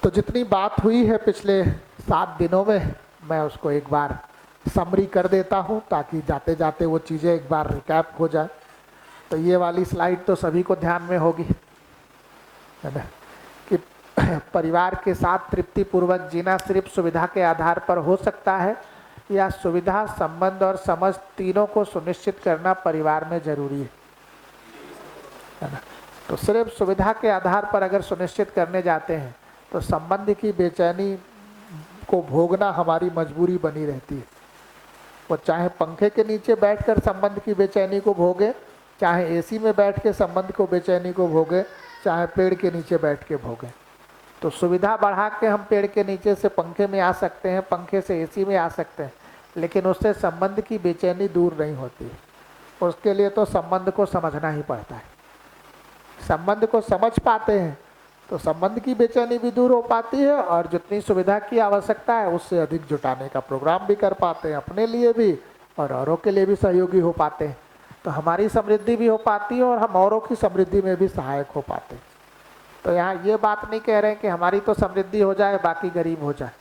तो जितनी बात हुई है पिछले 7 दिनों में, मैं उसको एक बार समरी कर देता हूँ ताकि जाते जाते वो चीज़ें एक बार रिकैप हो जाए। तो ये वाली स्लाइड तो सभी को ध्यान में होगी, है ना, कि परिवार के साथ तृप्तिपूर्वक जीना सिर्फ सुविधा के आधार पर हो सकता है या सुविधा, संबंध और समझ तीनों को सुनिश्चित करना परिवार में जरूरी है ना। तो सिर्फ सुविधा के आधार पर अगर सुनिश्चित करने जाते हैं तो संबंध की बेचैनी को भोगना हमारी मजबूरी बनी रहती है। वो चाहे पंखे के नीचे बैठकर संबंध की बेचैनी को भोगे, चाहे एसी में बैठ के संबंध को बेचैनी को भोगे, चाहे पेड़ के नीचे बैठ के भोगे। तो सुविधा बढ़ा के हम पेड़ के नीचे से पंखे में आ सकते हैं, पंखे से एसी में आ सकते हैं, लेकिन उससे संबंध की बेचैनी दूर नहीं होती। उसके लिए तो संबंध को समझना ही पड़ता है। संबंध को समझ पाते हैं तो संबंध की बेचैनी भी दूर हो पाती है और जितनी सुविधा की आवश्यकता है उससे अधिक जुटाने का प्रोग्राम भी कर पाते हैं, अपने लिए भी और औरों के लिए भी सहयोगी हो पाते हैं। तो हमारी समृद्धि भी हो पाती है और हम औरों की समृद्धि में भी सहायक हो पाते हैं। तो यहाँ ये बात नहीं कह रहे हैं कि हमारी तो समृद्धि हो जाए बाकी गरीब हो जाए।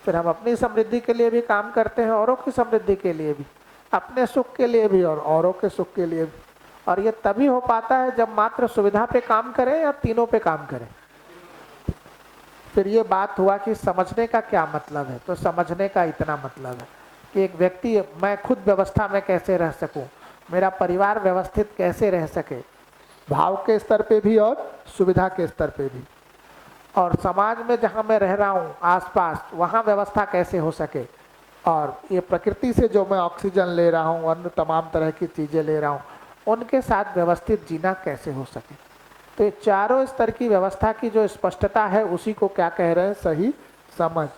फिर हम अपनी समृद्धि के लिए भी काम करते हैं, औरों की समृद्धि के लिए भी, अपने सुख के लिए भी और औरों के सुख के लिए भी। और ये तभी हो पाता है जब मात्र सुविधा पे काम करें या तीनों पे काम करें। फिर ये बात हुआ कि समझने का क्या मतलब है। तो समझने का इतना मतलब है कि एक व्यक्ति, मैं खुद व्यवस्था में कैसे रह सकूं, मेरा परिवार व्यवस्थित कैसे रह सके, भाव के स्तर पे भी और सुविधा के स्तर पे भी, और समाज में जहां मैं रह रहा हूं आसपास वहां व्यवस्था कैसे हो सके, और ये प्रकृति से जो मैं ऑक्सीजन ले रहा हूं, अन्य तमाम तरह की चीज़ें ले रहा हूं, उनके साथ व्यवस्थित जीना कैसे हो सके। तो ये चारों स्तर की व्यवस्था की जो स्पष्टता है उसी को क्या कह रहे हैं, सही समझ।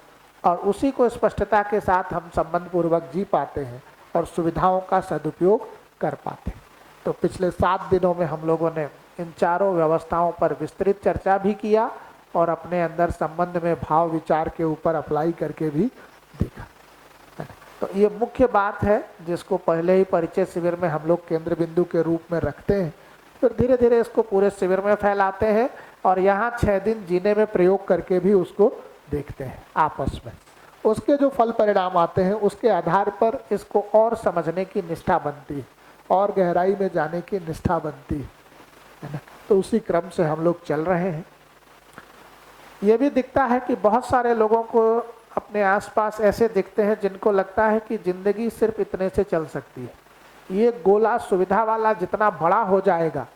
और उसी को स्पष्टता के साथ हम संबंध पूर्वक जी पाते हैं और सुविधाओं का सदुपयोग कर पाते हैं। तो पिछले 7 दिनों में हम लोगों ने इन चारों व्यवस्थाओं पर विस्तृत चर्चा भी किया और अपने अंदर संबंध में भाव विचार के ऊपर अप्लाई करके भी देखा। तो ये मुख्य बात है जिसको पहले ही परिचय शिविर में हम लोग केंद्र बिंदु के रूप में रखते हैं, फिर धीरे धीरे इसको पूरे शिविर में फैलाते हैं और यहाँ 6 दिन जीने में प्रयोग करके भी उसको देखते हैं आपस में। उसके जो फल परिणाम आते हैं उसके आधार पर इसको और समझने की निष्ठा बनती है और गहराई में जाने की निष्ठा बनती है ना। तो उसी क्रम से हम लोग चल रहे हैं। ये भी दिखता है कि बहुत सारे लोगों को अपने आसपास ऐसे दिखते हैं जिनको लगता है कि जिंदगी सिर्फ इतने से चल सकती है। ये गोला सुविधा वाला जितना बड़ा हो जाएगा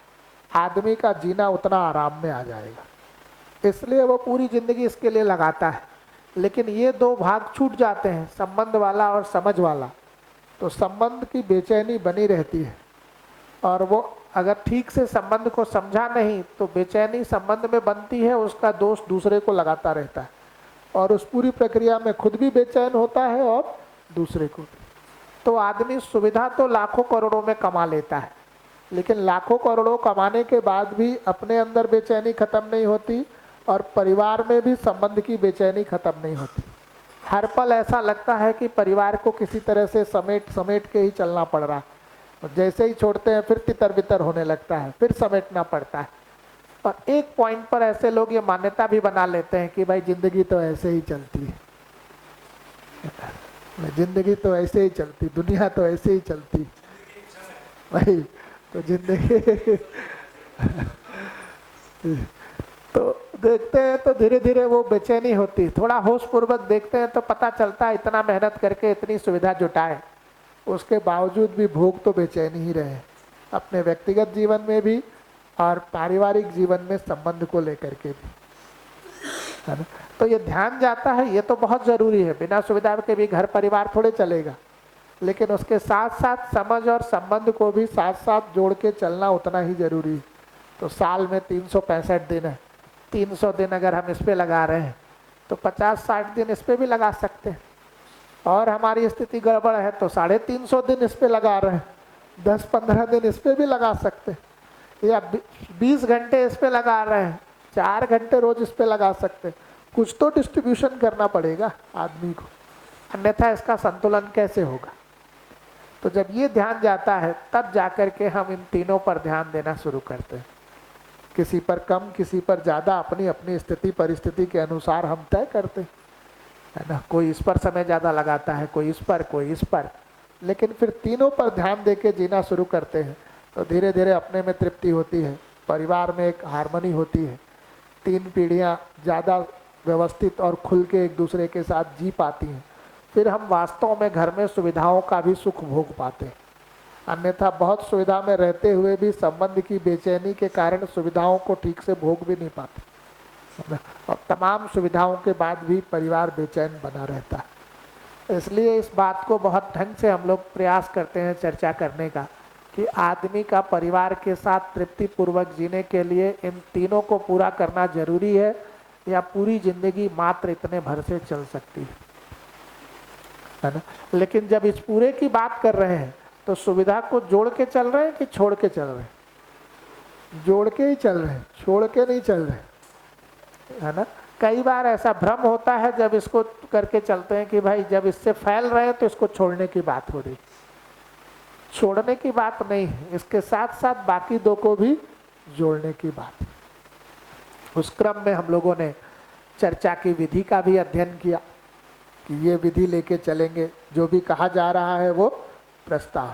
आदमी का जीना उतना आराम में आ जाएगा, इसलिए वो पूरी जिंदगी इसके लिए लगाता है। लेकिन ये 2 भाग छूट जाते हैं, संबंध वाला और समझ वाला, तो संबंध की बेचैनी बनी रहती है और वो अगर ठीक से संबंध को समझा नहीं तो बेचैनी संबंध में बनती है, उसका दोष दूसरे को लगाता रहता है और उस पूरी प्रक्रिया में खुद भी बेचैन होता है और दूसरे को भी। तो आदमी सुविधा तो लाखों करोड़ों में कमा लेता है, लेकिन लाखों करोड़ों कमाने के बाद भी अपने अंदर बेचैनी खत्म नहीं होती और परिवार में भी संबंध की बेचैनी खत्म नहीं होती। हर पल ऐसा लगता है कि परिवार को किसी तरह से समेट समेट के ही चलना पड़ रहा है। जैसे ही छोड़ते हैं फिर तितर बितर होने लगता है, फिर समेटना पड़ता है। और एक पॉइंट पर ऐसे लोग ये मान्यता भी बना लेते हैं कि भाई जिंदगी तो ऐसे ही चलती है, जिंदगी तो ऐसे ही चलती, दुनिया तो ऐसे ही चलती भाई, तो जिंदगी तो देखते हैं तो धीरे धीरे वो बेचैनी होती। थोड़ा होश पूर्वक देखते हैं तो पता चलता है इतना मेहनत करके इतनी सुविधा जुटाए, उसके बावजूद भी भोग तो बेचैनी ही रहे, अपने व्यक्तिगत जीवन में भी और पारिवारिक जीवन में संबंध को लेकर के भी, है ना। तो ये ध्यान जाता है, ये तो बहुत ज़रूरी है। बिना सुविधा के भी घर परिवार थोड़े चलेगा, लेकिन उसके साथ साथ समझ और संबंध को भी साथ साथ जोड़ के चलना उतना ही ज़रूरी है। तो साल में 365 दिन है, 300 दिन अगर हम इस पे लगा रहे हैं तो 50-60 दिन इस पे भी लगा सकते हैं, और हमारी स्थिति गड़बड़ है तो 350 दिन इस पे लगा रहे हैं, 10-15 दिन इस पे भी लगा सकते हैं, या 20 घंटे इस पे लगा रहे हैं, 4 घंटे रोज इस पे लगा सकते हैं। कुछ तो डिस्ट्रीब्यूशन करना पड़ेगा आदमी को, अन्यथा इसका संतुलन कैसे होगा। तो जब ये ध्यान जाता है तब जाकर के हम इन तीनों पर ध्यान देना शुरू करते हैं किसी पर कम, किसी पर ज़्यादा, अपनी अपनी स्थिति परिस्थिति के अनुसार हम तय करते हैं, है ना। कोई इस पर समय ज़्यादा लगाता है, कोई इस पर, कोई इस पर, लेकिन फिर तीनों पर ध्यान देके जीना शुरू करते हैं तो धीरे धीरे अपने में तृप्ति होती है, परिवार में एक हार्मनी होती है, 3 पीढ़ियाँ ज़्यादा व्यवस्थित और खुल के एक दूसरे के साथ जी पाती हैं। फिर हम वास्तव में घर में सुविधाओं का भी सुख भोग पाते हैं। अन्यथा बहुत सुविधा में रहते हुए भी संबंध की बेचैनी के कारण सुविधाओं को ठीक से भोग भी नहीं पाते, और तमाम सुविधाओं के बाद भी परिवार बेचैन बना रहता है। इसलिए इस बात को बहुत ढंग से हम लोग प्रयास करते हैं चर्चा करने का कि आदमी का परिवार के साथ तृप्तिपूर्वक जीने के लिए इन तीनों को पूरा करना जरूरी है, या पूरी जिंदगी मात्र इतने भर से चल सकती है ना। लेकिन जब इस पूरे की बात कर रहे हैं तो सुविधा को जोड़ के चल रहे हैं कि छोड़ के चल रहे हैं? जोड़ के ही चल रहे हैं, छोड़ के नहीं चल रहे, है ना। कई बार ऐसा भ्रम होता है जब इसको करके चलते हैं कि भाई जब इससे फैल रहे हैं तो इसको छोड़ने की बात हो रही। छोड़ने की बात नहीं है, इसके साथ साथ बाकी 2 को भी जोड़ने की बात। उस क्रम में हम लोगों ने चर्चा की विधि का भी अध्ययन किया कि ये विधि लेके चलेंगे। जो भी कहा जा रहा है वो प्रस्ताव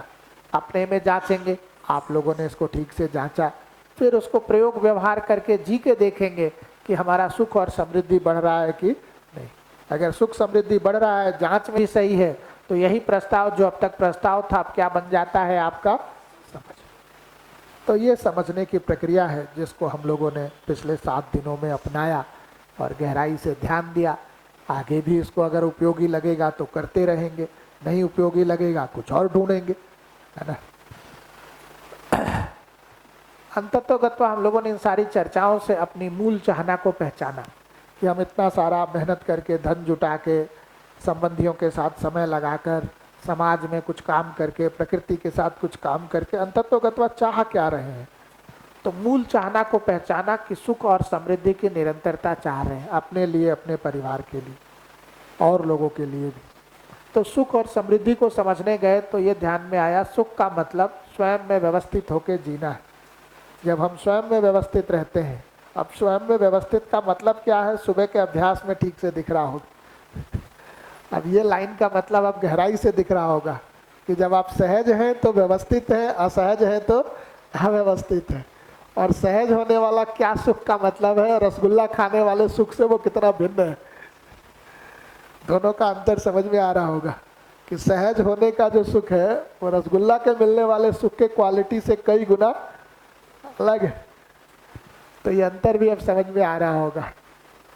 अपने में जांचेंगे। आप लोगों ने इसको ठीक से जांचा, फिर उसको प्रयोग व्यवहार करके जी के देखेंगे कि हमारा सुख और समृद्धि बढ़ रहा है कि नहीं। अगर सुख समृद्धि बढ़ रहा है, जांच में सही है, तो यही प्रस्ताव जो अब तक प्रस्ताव था अब क्या बन जाता है आपका समझ। तो ये समझने की प्रक्रिया है जिसको हम लोगों ने पिछले 7 दिनों में अपनाया और गहराई से ध्यान दिया। आगे भी इसको अगर उपयोगी लगेगा तो करते रहेंगे, नहीं उपयोगी लगेगा कुछ और ढूंढेंगे, है ना। अंततोगत्वा हम लोगों ने इन सारी चर्चाओं से अपनी मूल चाहना को पहचाना कि हम इतना सारा मेहनत करके, धन जुटा के, संबंधियों के साथ समय लगाकर, समाज में कुछ काम करके, प्रकृति के साथ कुछ काम करके अंततोगत्वा चाह क्या रहे हैं। तो मूल चाहना को पहचाना कि सुख और समृद्धि की निरंतरता चाह रहे हैं, अपने लिए, अपने परिवार के लिए और लोगों के लिए भी। तो सुख और समृद्धि को समझने गए तो ये ध्यान में आया, सुख का मतलब स्वयं में व्यवस्थित होकर जीना है। जब हम स्वयं में व्यवस्थित रहते हैं, अब स्वयं में व्यवस्थित का मतलब क्या है, सुबह के अभ्यास में ठीक से दिख रहा होगा। अब ये लाइन का मतलब अब गहराई से दिख रहा होगा कि जब आप सहज हैं तो व्यवस्थित हैं, असहज हैं तो अव्यवस्थित हैं। और सहज होने वाला क्या सुख का मतलब है, रसगुल्ला खाने वाले सुख से वो कितना भिन्न है। दोनों का अंतर समझ में आ रहा होगा कि सहज होने का जो सुख है वो रसगुल्ला के मिलने वाले सुख के क्वालिटी से कई गुना अलग है। तो ये अंतर भी अब समझ में आ रहा होगा।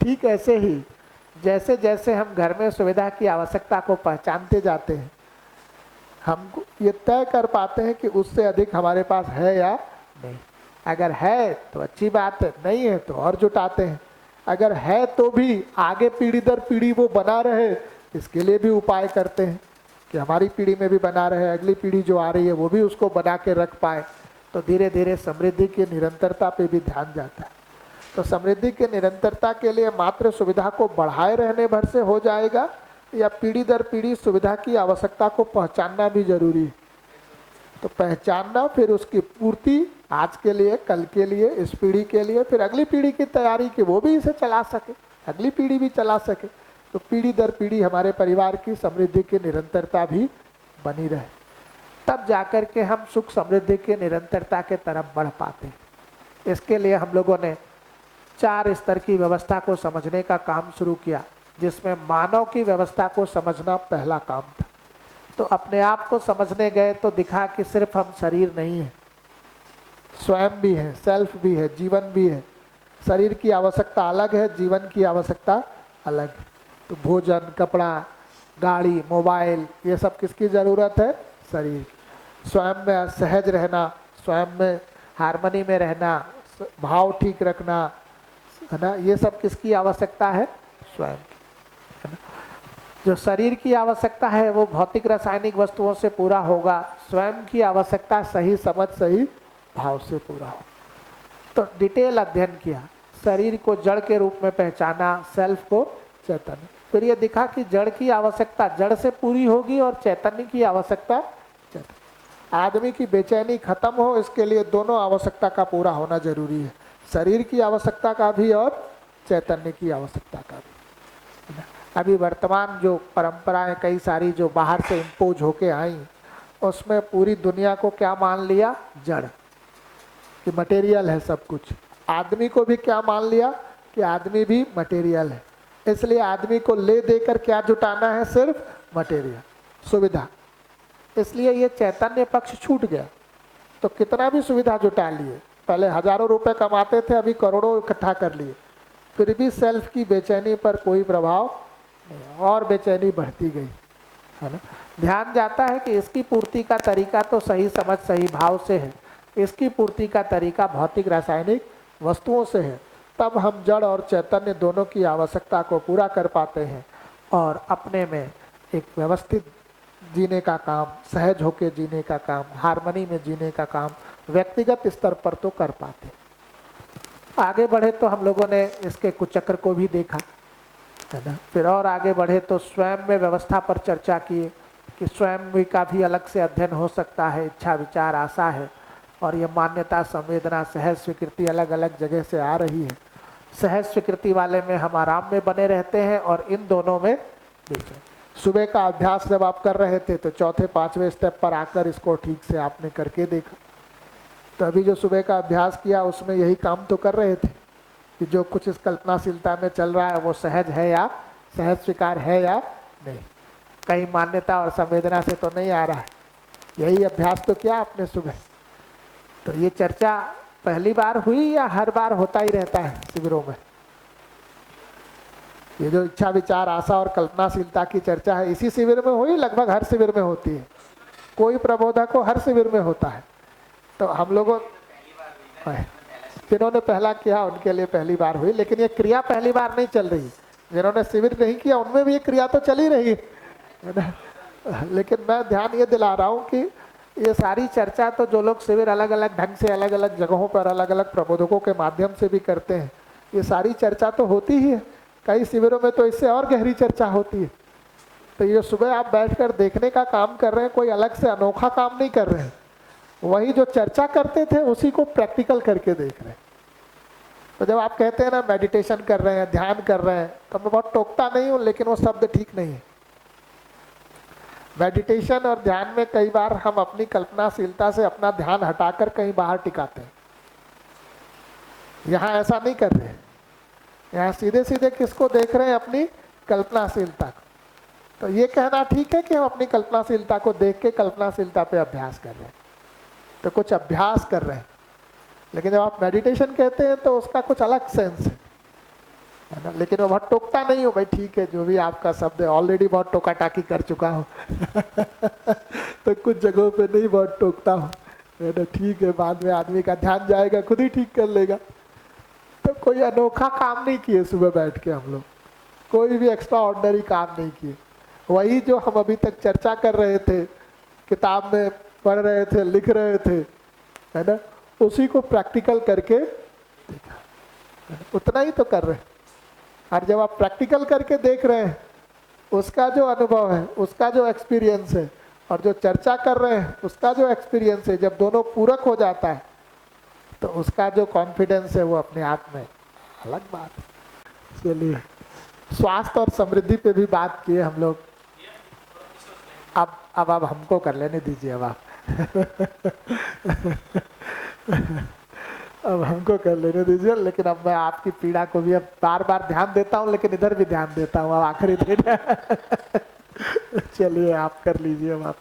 ठीक ऐसे ही जैसे जैसे हम घर में सुविधा की आवश्यकता को पहचानते जाते हैं, हम ये तय कर पाते हैं कि उससे अधिक हमारे पास है या नहीं। अगर है तो अच्छी बात है, नहीं है तो और जुटाते हैं। अगर है तो भी आगे पीढ़ी दर पीढ़ी वो बना रहे, इसके लिए भी उपाय करते हैं कि हमारी पीढ़ी में भी बना रहे, अगली पीढ़ी जो आ रही है वो भी उसको बना के रख पाए। तो धीरे धीरे समृद्धि की निरंतरता पे भी ध्यान जाता है। तो समृद्धि की निरंतरता के लिए मात्र सुविधा को बढ़ाए रहने भर से हो जाएगा, या पीढ़ी दर पीढ़ी सुविधा की आवश्यकता को पहचानना भी जरूरी है। तो पहचानना, फिर उसकी पूर्ति आज के लिए, कल के लिए, इस पीढ़ी के लिए, फिर अगली पीढ़ी की तैयारी कि वो भी इसे चला सके, अगली पीढ़ी भी चला सके। तो पीढ़ी दर पीढ़ी हमारे परिवार की समृद्धि की निरंतरता भी बनी रहे, तब जाकर के हम सुख समृद्धि की निरंतरता के तरफ बढ़ पाते हैं। इसके लिए हम लोगों ने 4 स्तर की व्यवस्था को समझने का काम शुरू किया, जिसमें मानव की व्यवस्था को समझना पहला काम था। तो अपने आप को समझने गए तो दिखा कि सिर्फ हम शरीर नहीं है, स्वयं भी है, सेल्फ भी है, जीवन भी है। शरीर की आवश्यकता अलग है, जीवन की आवश्यकता अलग है। तो भोजन, कपड़ा, गाड़ी, मोबाइल, ये सब किसकी ज़रूरत है? शरीर की। स्वयं में सहज रहना, स्वयं में हार्मनी में रहना, भाव ठीक रखना, है ना, ये सब किसकी आवश्यकता है? स्वयं की, है ना। जो शरीर की आवश्यकता है वो भौतिक रासायनिक वस्तुओं से पूरा होगा, स्वयं की आवश्यकता सही समझ, सही भाव से पूरा हो। तो डिटेल अध्ययन किया, शरीर को जड़ के रूप में पहचाना, सेल्फ को चैतन्य। फिर ये दिखा कि जड़ की आवश्यकता जड़ से पूरी होगी और चैतन्य की आवश्यकता चैतन्य। आदमी की बेचैनी खत्म हो, इसके लिए दोनों आवश्यकता का पूरा होना जरूरी है। शरीर की आवश्यकता का भी और चैतन्य की आवश्यकता का भी। अभी वर्तमान जो परंपराएं कई सारी जो बाहर से इम्पोज होके आई, उसमें पूरी दुनिया को क्या मान लिया? जड़, कि मटेरियल है सब कुछ। आदमी को भी क्या मान लिया? कि आदमी भी मटेरियल है। इसलिए आदमी को ले देकर क्या जुटाना है? सिर्फ मटेरियल, सुविधा। इसलिए ये चैतन्य पक्ष छूट गया। तो कितना भी सुविधा जुटा लिए, पहले हजारों रुपए कमाते थे, अभी करोड़ों इकट्ठा कर लिए, फिर भी सेल्फ की बेचैनी पर कोई प्रभाव नहीं, और बेचैनी बढ़ती गई, है ना। ध्यान जाता है कि इसकी पूर्ति का तरीका तो सही समझ सही भाव से है, इसकी पूर्ति का तरीका भौतिक रासायनिक वस्तुओं से है। तब हम जड़ और चैतन्य दोनों की आवश्यकता को पूरा कर पाते हैं और अपने में एक व्यवस्थित जीने का काम, सहज होकर जीने का काम, हार्मनी में जीने का काम व्यक्तिगत स्तर पर तो कर पाते। आगे बढ़े तो हम लोगों ने इसके कुचक्र को भी देखा, है ना। फिर और आगे बढ़े तो स्वयं में व्यवस्था पर चर्चा किए कि स्वयं का भी अलग से अध्ययन हो सकता है। इच्छा विचार आशा है और ये मान्यता संवेदना सहज स्वीकृति अलग अलग जगह से आ रही है। सहज स्वीकृति वाले में हम आराम में बने रहते हैं और इन दोनों में बीच में सुबह का अभ्यास जब आप कर रहे थे तो चौथे पांचवें स्टेप पर आकर इसको ठीक से आपने करके देखा। तो अभी जो सुबह का अभ्यास किया उसमें यही काम तो कर रहे थे कि जो कुछ इस कल्पनाशीलता में चल रहा है वो सहज है या सहज स्वीकार है या नहीं, कहीं मान्यता और संवेदना से तो नहीं आ रहा है। यही अभ्यास तो किया आपने सुबह। तो ये चर्चा पहली बार हुई या हर बार होता ही रहता है शिविरों में? ये जो इच्छा विचार आशा और कल्पनाशीलता की चर्चा है इसी शिविर में हुई? लगभग हर शिविर में होती है। कोई प्रबोधक को हर शिविर में होता है। तो हम लोगों जिन्होंने पहला किया उनके लिए पहली बार हुई, लेकिन ये क्रिया पहली बार नहीं चल रही। जिन्होंने शिविर नहीं किया उनमें भी ये क्रिया तो चल ही रही है ना। लेकिन मैं ध्यान ये दिला रहा हूँ कि ये सारी चर्चा तो जो लोग शिविर अलग अलग ढंग से अलग अलग जगहों पर अलग अलग प्रबोधकों के माध्यम से भी करते हैं, ये सारी चर्चा तो होती ही है। कई शिविरों में तो इससे और गहरी चर्चा होती है। तो ये सुबह आप बैठकर देखने का काम कर रहे हैं, कोई अलग से अनोखा काम नहीं कर रहे हैं। वही जो चर्चा करते थे उसी को प्रैक्टिकल करके देख रहे हैं। तो जब आप कहते हैं ना मेडिटेशन कर रहे हैं, ध्यान कर रहे हैं, तो मैं बहुत टोकता नहीं हूँ, लेकिन वो शब्द ठीक नहीं है। मेडिटेशन और ध्यान में कई बार हम अपनी कल्पनाशीलता से अपना ध्यान हटाकर कहीं बाहर टिकाते हैं। यहाँ ऐसा नहीं कर रहे, यहाँ सीधे सीधे किसको देख रहे हैं? अपनी कल्पनाशीलता को। तो ये कहना ठीक है कि हम अपनी कल्पनाशीलता को देख के कल्पनाशीलता पे अभ्यास कर रहे हैं, तो कुछ अभ्यास कर रहे हैं। लेकिन जब आप मेडिटेशन कहते हैं तो उसका कुछ अलग सेंस है ना। लेकिन मैं बहुत टोकता नहीं हूँ भाई, ठीक है जो भी आपका शब्द है, ऑलरेडी बहुत टोका टाकी कर चुका हूँ तो कुछ जगहों पे नहीं बहुत टोकता हूँ, है ना। ठीक है, बाद में आदमी का ध्यान जाएगा, खुद ही ठीक कर लेगा। तो कोई अनोखा काम नहीं किए सुबह बैठ के हम लोग, कोई भी एक्स्ट्रा ऑर्डिनरी काम नहीं किए। वही जो हम अभी तक चर्चा कर रहे थे, किताब में पढ़ रहे थे, लिख रहे थे, है ना, उसी को प्रैक्टिकल करके देखा, उतना ही तो कर रहे हैं। और जब आप प्रैक्टिकल करके देख रहे हैं, उसका जो अनुभव है, उसका जो एक्सपीरियंस है, और जो चर्चा कर रहे हैं उसका जो एक्सपीरियंस है, जब दोनों पूरक हो जाता है तो उसका जो कॉन्फिडेंस है वो अपने आप में अलग बात है। चलिए, स्वास्थ्य और समृद्धि पे भी बात किए हम लोग। अब आप हमको कर लेने दीजिए। अब आप अब हमको कर लेने दीजिए। लेकिन अब मैं आपकी पीड़ा को भी अब बार बार ध्यान देता हूँ, लेकिन इधर भी ध्यान देता हूँ। अब आखिरी दिन चलिए आप कर लीजिए। अब आप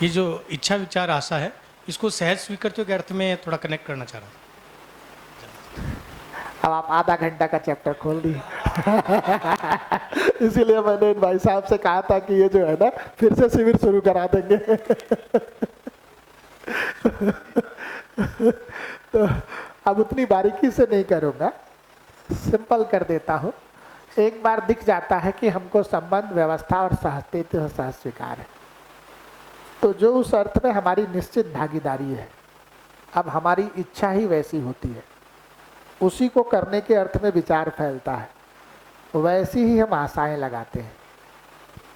ये जो इच्छा विचार आशा है, इसको सहज स्वीकृति के अर्थ में थोड़ा कनेक्ट करना चाह रहा हूँ। अब आप आधा घंटा का चैप्टर खोल दिए इसीलिए मैंने इन भाई साहब से कहा था कि ये जो है ना फिर से शिविर शुरू करा देंगे तो अब उतनी बारीकी से नहीं करूँगा, सिंपल कर देता हूँ। एक बार दिख जाता है कि हमको संबंध, व्यवस्था और सहस्तित्व सह स्वीकार है, तो जो उस अर्थ में हमारी निश्चित भागीदारी है, अब हमारी इच्छा ही वैसी होती है, उसी को करने के अर्थ में विचार फैलता है, वैसी ही हम आशाएं लगाते हैं,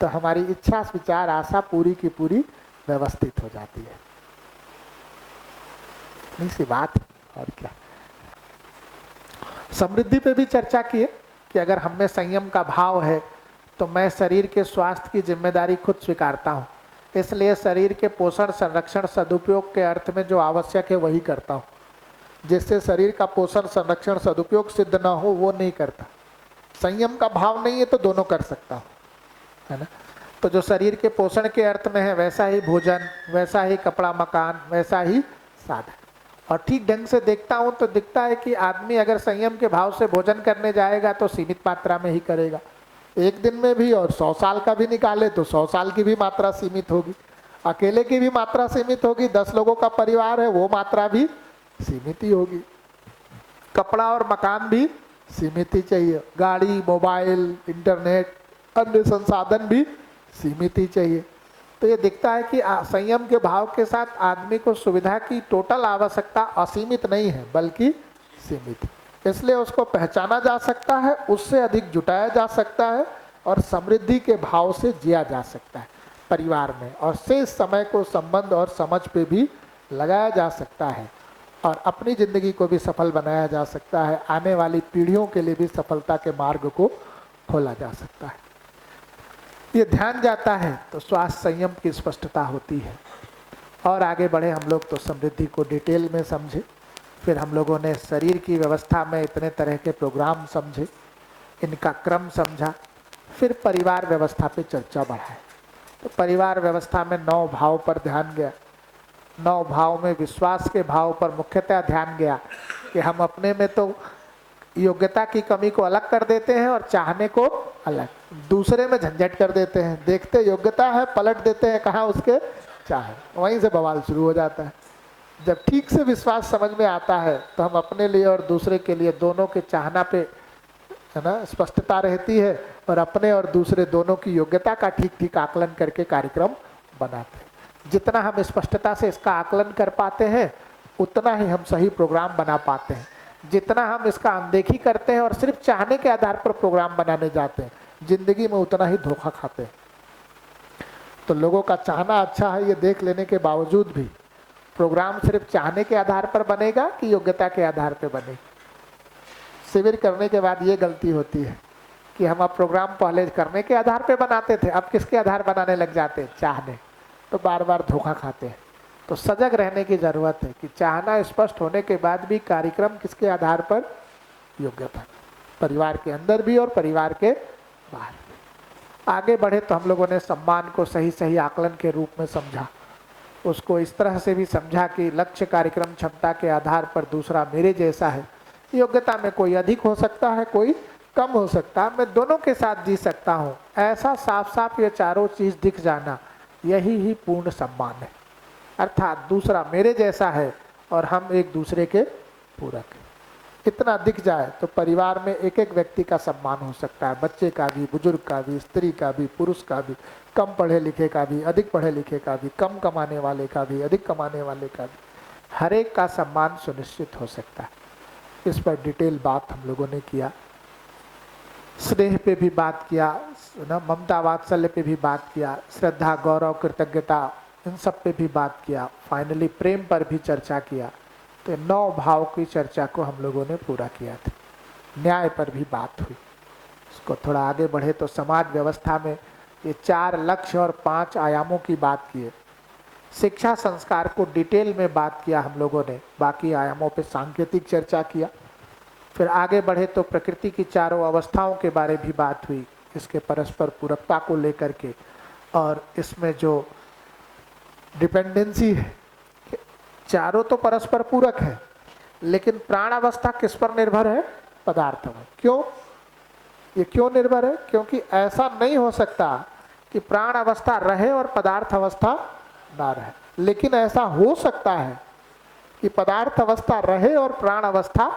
तो हमारी इच्छा विचार आशा पूरी की पूरी व्यवस्थित हो जाती है। इतनी सी बात है और क्या। समृद्धि पे भी चर्चा की है कि अगर हमें संयम का भाव है तो मैं शरीर के स्वास्थ्य की जिम्मेदारी खुद स्वीकारता हूँ, इसलिए शरीर के पोषण संरक्षण सदुपयोग के अर्थ में जो आवश्यक है वही करता हूँ। जिससे शरीर का पोषण संरक्षण सदुपयोग सिद्ध ना हो वो नहीं करता। संयम का भाव नहीं है तो दोनों कर सकता हूँ, है ना। तो जो शरीर के पोषण के अर्थ में है वैसा ही भोजन, वैसा ही कपड़ा मकान, वैसा ही साधन। और ठीक ढंग से देखता हूँ तो दिखता है कि आदमी अगर संयम के भाव से भोजन करने जाएगा तो सीमित मात्रा में ही करेगा, एक दिन में भी, और 100 साल का भी निकाले तो 100 साल की भी मात्रा सीमित होगी, अकेले की भी मात्रा सीमित होगी, 10 लोगों का परिवार है वो मात्रा भी सीमित ही होगी। कपड़ा और मकान भी सीमित ही चाहिए, गाड़ी, मोबाइल, इंटरनेट, अन्य संसाधन भी सीमित ही चाहिए। तो ये दिखता है कि संयम के भाव के साथ आदमी को सुविधा की टोटल आवश्यकता असीमित नहीं है बल्कि सीमित, इसलिए उसको पहचाना जा सकता है, उससे अधिक जुटाया जा सकता है और समृद्धि के भाव से जिया जा सकता है परिवार में, और शेष समय को संबंध और समझ पे भी लगाया जा सकता है और अपनी जिंदगी को भी सफल बनाया जा सकता है, आने वाली पीढ़ियों के लिए भी सफलता के मार्ग को खोला जा सकता है। ये ध्यान जाता है तो स्वास्थ्य संयम की स्पष्टता होती है। और आगे बढ़े हम लोग तो समृद्धि को डिटेल में समझे, फिर हम लोगों ने शरीर की व्यवस्था में इतने तरह के प्रोग्राम समझे, इनका क्रम समझा, फिर परिवार व्यवस्था पे चर्चा बढ़ाए। तो परिवार व्यवस्था में 9 भाव पर ध्यान गया। 9 भाव में विश्वास के भाव पर मुख्यतः ध्यान गया कि हम अपने में तो योग्यता की कमी को अलग कर देते हैं और चाहने को अलग, दूसरे में झंझट कर देते हैं, देखते योग्यता है पलट देते हैं कहाँ उसके चाहे, वहीं से बवाल शुरू हो जाता है। जब ठीक से विश्वास समझ में आता है तो हम अपने लिए और दूसरे के लिए दोनों के चाहना पे, है ना, स्पष्टता रहती है और अपने और दूसरे दोनों की योग्यता का ठीक ठीक आकलन करके कार्यक्रम बनाते हैं। जितना हम स्पष्टता से इसका आकलन कर पाते हैं उतना ही हम सही प्रोग्राम बना पाते हैं। जितना हम इसका अनदेखी करते हैं और सिर्फ चाहने के आधार पर प्रोग्राम बनाने जाते हैं, जिंदगी में उतना ही धोखा खाते हैं। तो लोगों का चाहना अच्छा है ये देख लेने के बावजूद भी प्रोग्राम सिर्फ चाहने के आधार पर बनेगा कि योग्यता के आधार पर बनेगा। शिविर करने के बाद ये गलती होती है कि हम अब प्रोग्राम पहले करने के आधार पर बनाते थे, अब किसके आधार बनाने लग जाते हैं, चाहने, तो बार बार धोखा खाते हैं। तो सजग रहने की जरूरत है कि चाहना स्पष्ट होने के बाद भी कार्यक्रम किसके आधार पर, योग्यता, परिवार के अंदर भी और परिवार के बाहर भी। आगे बढ़े तो हम लोगों ने सम्मान को सही सही आकलन के रूप में समझा, उसको इस तरह से भी समझा कि लक्ष्य कार्यक्रम क्षमता के आधार पर दूसरा मेरे जैसा है, योग्यता में कोई अधिक हो सकता है कोई कम हो सकता है, मैं दोनों के साथ जी सकता हूँ, ऐसा साफ साफ ये चारों चीज दिख जाना यही ही पूर्ण सम्मान है। अर्थात दूसरा मेरे जैसा है और हम एक दूसरे के पूरक हैं, इतना दिख जाए तो परिवार में एक एक व्यक्ति का सम्मान हो सकता है, बच्चे का भी, बुजुर्ग का भी, स्त्री का भी, पुरुष का भी, कम पढ़े लिखे का भी, अधिक पढ़े लिखे का भी, कम कमाने वाले का भी, अधिक कमाने वाले का भी, हर एक का सम्मान सुनिश्चित हो सकता है। इस पर डिटेल बात हम लोगों ने किया, स्नेह पे भी बात किया ना, ममता वात्सल्य पे भी बात किया, श्रद्धा गौरव कृतज्ञता इन सब पे भी बात किया, फाइनली प्रेम पर भी चर्चा किया। तो 9 भाव की चर्चा को हम लोगों ने पूरा किया था। न्याय पर भी बात हुई। इसको थोड़ा आगे बढ़े तो समाज व्यवस्था में ये 4 लक्ष्य और 5 आयामों की बात की है। शिक्षा संस्कार को डिटेल में बात किया हम लोगों ने, बाकी आयामों पे सांकेतिक चर्चा किया। फिर आगे बढ़े तो प्रकृति की 4 अवस्थाओं के बारे भी बात हुई, इसके परस्पर पूरकता को लेकर के, और इसमें जो डिपेंडेंसी है, चारों तो परस्पर पूरक है लेकिन प्राण अवस्था किस पर निर्भर है, पदार्थ में। क्यों, ये क्यों निर्भर है, क्योंकि ऐसा नहीं हो सकता कि प्राण अवस्था रहे और पदार्थ अवस्था ना रहे, लेकिन ऐसा हो सकता है कि पदार्थ अवस्था रहे और प्राण अवस्था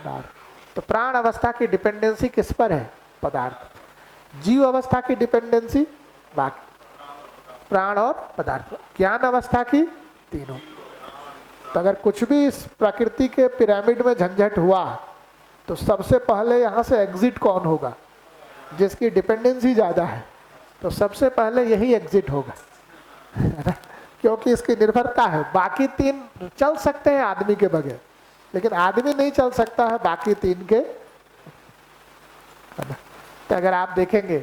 ना रहे। तो प्राण अवस्था की डिपेंडेंसी किस पर है, पदार्थ। जीव अवस्था की डिपेंडेंसी बाकी प्राण और पदार्थ। ज्ञान अवस्था की तीनों। तो अगर कुछ भी इस प्रकृति के पिरामिड में झंझट हुआ तो सबसे पहले यहाँ से एग्जिट कौन होगा, जिसकी डिपेंडेंसी ज़्यादा है, तो सबसे पहले यही एग्जिट होगा, है ना। क्योंकि इसकी निर्भरता है। बाकी तीन चल सकते हैं आदमी के बगैर, लेकिन आदमी नहीं चल सकता है बाकी तीन के। तो अगर आप देखेंगे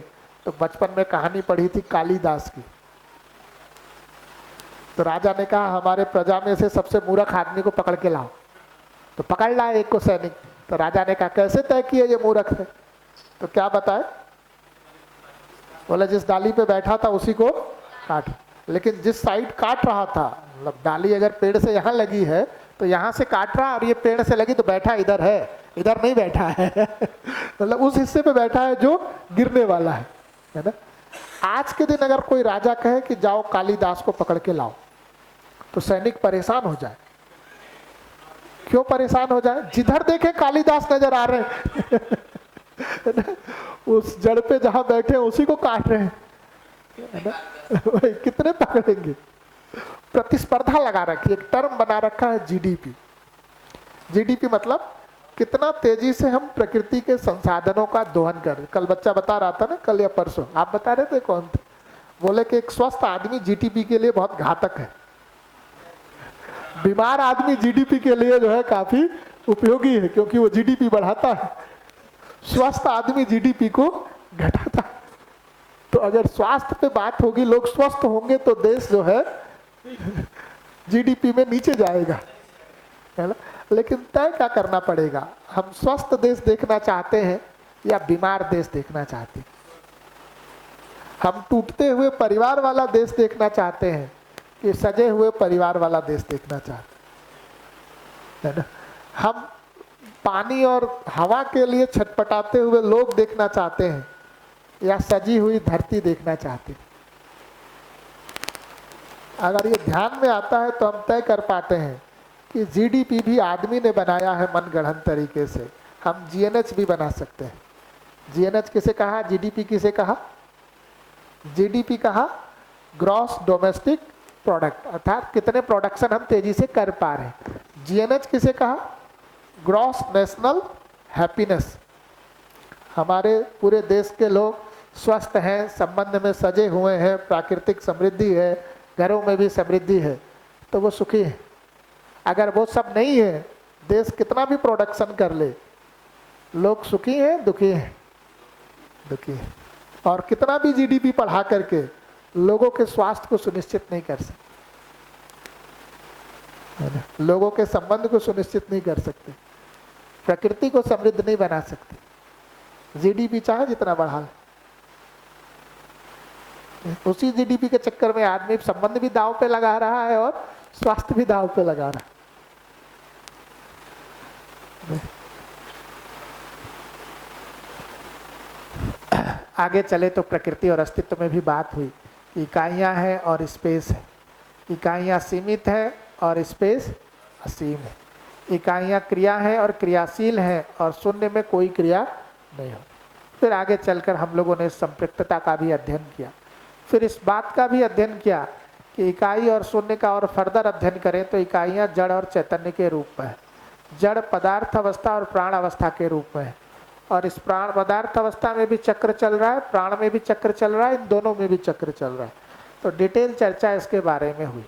तो बचपन में कहानी पढ़ी थी कालिदास की। तो राजा ने कहा हमारे प्रजा में से सबसे मूर्ख आदमी को पकड़ के लाओ। तो पकड़ लाए एक को सैनिक। तो राजा ने कहा कैसे तय किए ये मूर्ख है? तो क्या बताए? बोला जिस डाली पे बैठा था उसी को काट। लेकिन जिस साइड काट रहा था, मतलब डाली अगर पेड़ से यहाँ लगी है तो यहाँ से काट रहा, और ये पेड़ से लगी तो बैठा इधर है, इधर नहीं बैठा है। मतलब उस हिस्से पे बैठा है जो गिरने वाला है ना। आज के दिन अगर कोई राजा कहे कि जाओ कालिदास को पकड़ के लाओ, तो सैनिक परेशान हो जाए। क्यों परेशान हो जाए? जिधर देखे कालिदास नजर आ रहे हैं। उस जड़ पे जहां बैठे उसी को काट रहे हैं, है ना। भाई कितने पकड़ेंगे? प्रतिस्पर्धा लगा रखी, एक टर्म बना रखा है जीडीपी। जीडीपी मतलब कितना तेजी से हम प्रकृति के संसाधनों का दोहन कर रहे। कल बच्चा बता रहा था ना, कल या परसों आप बता रहे थे, कौन थे? बोले कि एक स्वस्थ आदमी जीडीपी के लिए बहुत घातक है, बीमार आदमी जीडीपी के लिए जो है काफी उपयोगी है, क्योंकि वो जीडीपी बढ़ाता है। स्वस्थ आदमी जीडीपी को घटाता है। तो अगर स्वास्थ्य पे बात होगी, लोग स्वस्थ होंगे तो देश जो है जीडीपी में नीचे जाएगा, है ना। लेकिन तय क्या करना पड़ेगा? हम स्वस्थ देश देखना चाहते हैं या बीमार देश देखना चाहते हैं? हम टूटते हुए परिवार वाला देश देखना चाहते हैं कि सजे हुए परिवार वाला देश देखना चाहते हैं, है ना। हम पानी और हवा के लिए छटपटाते हुए लोग देखना चाहते हैं या सजी हुई धरती देखना चाहते हैं? अगर ये ध्यान में आता है तो हम तय कर पाते हैं कि जीडीपी भी आदमी ने बनाया है मनगढ़ंत तरीके से। हम जीएनएच भी बना सकते हैं। जीएनएच किसे कहा? जीडीपी किसे कहा? जीडीपी कहा ग्रॉस डोमेस्टिक प्रोडक्ट, अर्थात कितने प्रोडक्शन हम तेजी से कर पा रहे हैं। जीएनएच किसे कहा? Gross national happiness. हमारे पूरे देश के लोग स्वस्थ हैं, संबंध में सजे हुए हैं, प्राकृतिक समृद्धि है, घरों में भी समृद्धि है, तो वो सुखी है। अगर वो सब नहीं है, देश कितना भी प्रोडक्शन कर ले, लोग सुखी हैं, दुखी हैं? दुखी है। और कितना भी जीडीपी बढ़ा करके लोगों के स्वास्थ्य को सुनिश्चित नहीं कर सकते, लोगों के संबंध को सुनिश्चित नहीं कर सकते, प्रकृति को समृद्ध नहीं बना सकते। जीडीपी चाहे जितना बढ़ा ले, उसी जीडीपी के चक्कर में आदमी संबंध भी दांव पे लगा रहा है और स्वास्थ्य भी दांव पे लगा रहा है। आगे चले तो प्रकृति और अस्तित्व में भी बात हुई। इकाइयां हैं और स्पेस है। इकाइयां सीमित है और स्पेस असीम है। इकाइयां क्रिया है और क्रियाशील है और शून्य में कोई क्रिया नहीं हो। फिर आगे चलकर हम लोगों ने संपृक्तता का भी अध्ययन किया। फिर इस बात का भी अध्ययन किया कि इकाई और शून्य का और फर्दर अध्ययन करें तो इकाइयां जड़ और चैतन्य के रूप में है। जड़ पदार्थ अवस्था और प्राण अवस्था के रूप में है। और इस प्राण पदार्थ अवस्था में भी चक्र चल रहा है, प्राण में भी चक्र चल रहा है, इन दोनों में भी चक्र चल रहा है। तो डिटेल चर्चा इसके बारे में हुई।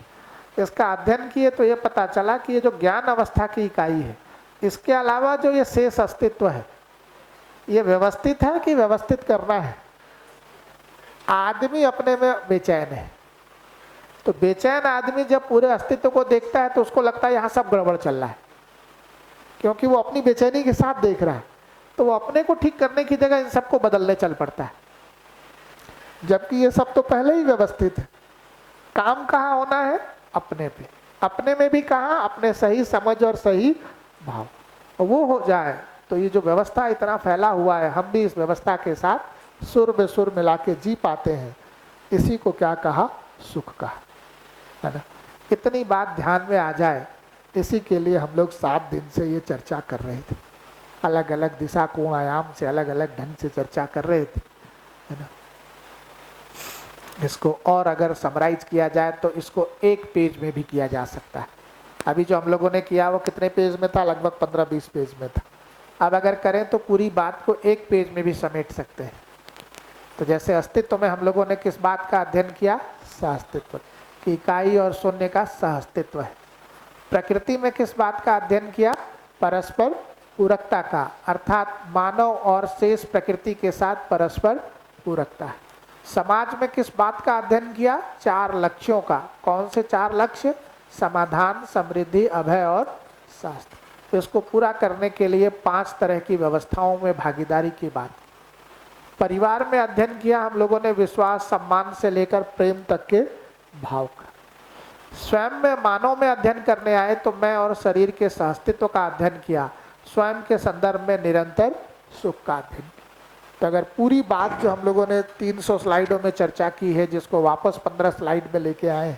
इसका अध्ययन किए तो ये पता चला कि ये जो ज्ञान अवस्था की इकाई है, इसके अलावा जो ये शेष अस्तित्व है, ये व्यवस्थित है कि व्यवस्थित करना है। आदमी अपने में बेचैन है, तो बेचैन आदमी जब पूरे अस्तित्व को देखता है तो उसको लगता है यहाँ सब गड़बड़ चल रहा है, क्योंकि वो अपनी बेचैनी के साथ देख रहा है। तो वो अपने को ठीक करने की जगह इन सबको बदलने चल पड़ता है, जबकि ये सब तो पहले ही व्यवस्थित है। काम कहाँ होना है? अपने पे। अपने में भी कहाँ? अपने सही समझ और सही भाव, वो हो जाए तो ये जो व्यवस्था इतना फैला हुआ है, हम भी इस व्यवस्था के साथ सुर में सुर मिला के जी पाते हैं। इसी को क्या कहा? सुख कहा, है ना। इतनी बात ध्यान में आ जाए, इसी के लिए हम लोग 7 दिन से ये चर्चा कर रहे थे। अलग अलग दिशा कोण आयाम से अलग अलग ढंग से चर्चा कर रहे थे, है ना। इसको और अगर समराइज किया जाए तो इसको एक पेज में भी किया जा सकता है। अभी जो हम लोगों ने किया वो कितने पेज में था? लगभग 15-20 पेज में था। अब अगर करें तो पूरी बात को एक पेज में भी समेट सकते हैं। तो जैसे अस्तित्व में हम लोगों ने किस बात का अध्ययन किया? अस्तित्व। कि इकाई और शून्य का सहअस्तित्व है। प्रकृति में किस बात का अध्ययन किया? परस्पर पूरकता का, अर्थात मानव और शेष प्रकृति के साथ परस्पर पूरकता है। समाज में किस बात का अध्ययन किया? 4 लक्ष्यों का। कौन से 4 लक्ष्य? समाधान, समृद्धि, अभय और शास्त्र। तो इसको पूरा करने के लिए 5 तरह की व्यवस्थाओं में भागीदारी की बात। परिवार में अध्ययन किया हम लोगों ने विश्वास, सम्मान से लेकर प्रेम तक के भाव का। स्वयं में मानव में अध्ययन करने आए तो मैं और शरीर के सहअस्तित्व का अध्ययन किया। स्वयं के संदर्भ में निरंतर सुख का अध्ययन किया। तो अगर पूरी बात जो हम लोगों ने 300 स्लाइडों में चर्चा की है, जिसको वापस 15 स्लाइड में लेके आए,